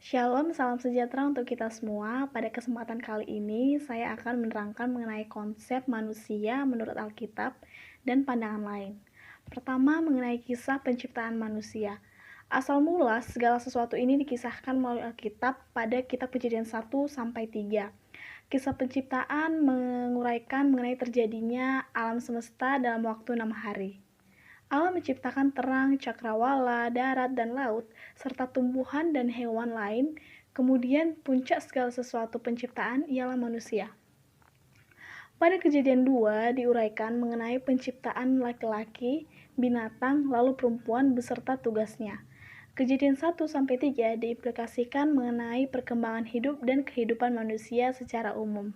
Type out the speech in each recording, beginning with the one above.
Shalom, salam sejahtera untuk kita semua. Pada kesempatan kali ini, saya akan menerangkan mengenai konsep manusia menurut Alkitab dan pandangan lain. Pertama, mengenai kisah penciptaan manusia. Asal mula, segala sesuatu ini dikisahkan melalui Alkitab pada kitab Kejadian 1-3. Kisah penciptaan menguraikan mengenai terjadinya alam semesta dalam waktu 6 hari. Allah menciptakan terang, cakrawala, darat, dan laut, serta tumbuhan dan hewan lain. Kemudian puncak segala sesuatu penciptaan ialah manusia. Pada Kejadian 2 diuraikan mengenai penciptaan laki-laki, binatang, lalu perempuan beserta tugasnya. Kejadian 1-3 diimplikasikan mengenai perkembangan hidup dan kehidupan manusia secara umum.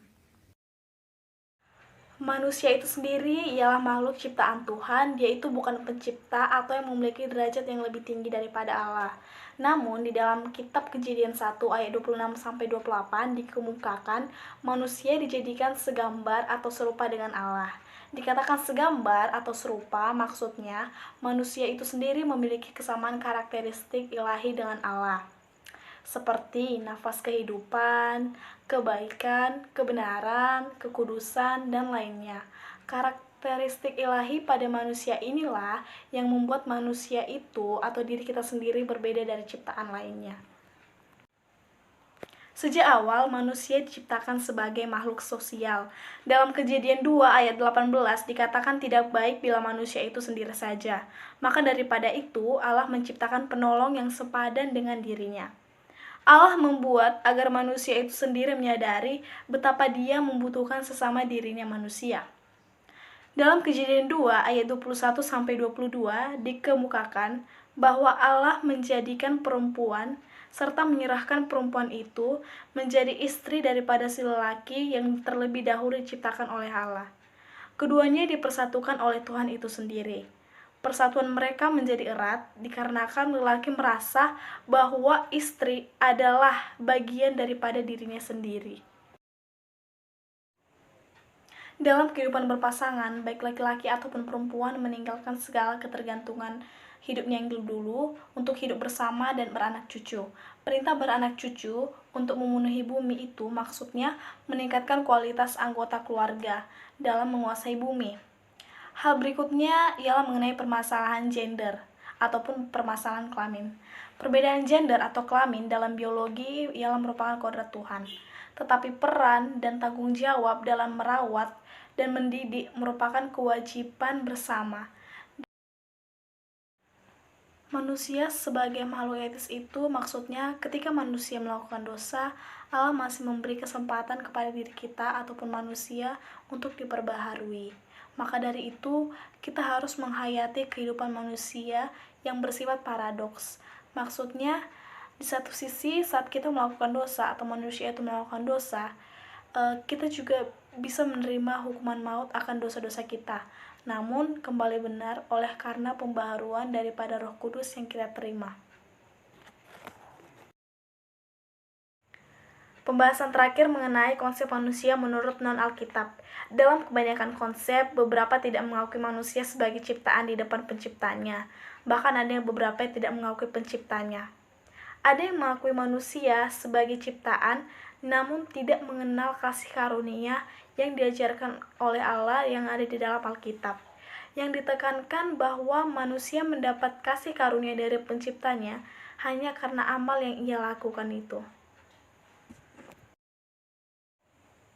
Manusia itu sendiri ialah makhluk ciptaan Tuhan, dia itu bukan pencipta atau yang memiliki derajat yang lebih tinggi daripada Allah. Namun, di dalam kitab Kejadian 1 ayat 26-28 dikemukakan manusia dijadikan segambar atau serupa dengan Allah. Dikatakan segambar atau serupa, maksudnya manusia itu sendiri memiliki kesamaan karakteristik ilahi dengan Allah, seperti nafas kehidupan, kebaikan, kebenaran, kekudusan, dan lainnya. Karakteristik ilahi pada manusia inilah yang membuat manusia itu atau diri kita sendiri berbeda dari ciptaan lainnya. Sejak awal, manusia diciptakan sebagai makhluk sosial. Dalam Kejadian 2 ayat 18 dikatakan tidak baik bila manusia itu sendiri saja. Maka daripada itu, Allah menciptakan penolong yang sepadan dengan dirinya. Allah membuat agar manusia itu sendiri menyadari betapa dia membutuhkan sesama dirinya manusia. Dalam Kejadian 2 ayat 21-22 dikemukakan bahwa Allah menjadikan perempuan serta menyerahkan perempuan itu menjadi istri daripada si lelaki yang terlebih dahulu diciptakan oleh Allah. Keduanya dipersatukan oleh Tuhan itu sendiri. Persatuan mereka menjadi erat dikarenakan lelaki merasa bahwa istri adalah bagian daripada dirinya sendiri. Dalam kehidupan berpasangan, baik laki-laki ataupun perempuan meninggalkan segala ketergantungan hidupnya yang dulu untuk hidup bersama dan beranak cucu. Perintah beranak cucu untuk memenuhi bumi itu maksudnya meningkatkan kualitas anggota keluarga dalam menguasai bumi. Hal berikutnya ialah mengenai permasalahan gender ataupun permasalahan kelamin. Perbedaan gender atau kelamin dalam biologi ialah merupakan kodrat Tuhan. Tetapi peran dan tanggung jawab dalam merawat dan mendidik merupakan kewajiban bersama. Manusia sebagai makhluk etis itu maksudnya ketika manusia melakukan dosa, Allah masih memberi kesempatan kepada diri kita ataupun manusia untuk diperbaharui. Maka dari itu, kita harus menghayati kehidupan manusia yang bersifat paradoks. Maksudnya, di satu sisi saat kita melakukan dosa atau manusia itu melakukan dosa, kita juga bisa menerima hukuman maut akan dosa-dosa kita. Namun, kembali benar oleh karena pembaharuan daripada Roh Kudus yang kita terima. Pembahasan terakhir mengenai konsep manusia menurut non-Alkitab. Dalam kebanyakan konsep, beberapa tidak mengakui manusia sebagai ciptaan di depan penciptanya. Bahkan ada yang beberapa yang tidak mengakui penciptanya. Ada yang mengakui manusia sebagai ciptaan, namun tidak mengenal kasih karunia yang diajarkan oleh Allah yang ada di dalam Alkitab. Yang ditekankan bahwa manusia mendapat kasih karunia dari penciptanya hanya karena amal yang ia lakukan itu.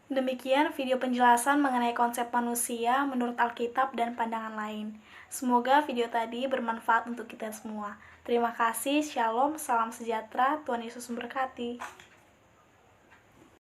Demikian video penjelasan mengenai konsep manusia menurut Alkitab dan pandangan lain. Semoga video tadi bermanfaat untuk kita semua. Terima kasih, shalom, salam sejahtera, Tuhan Yesus memberkati.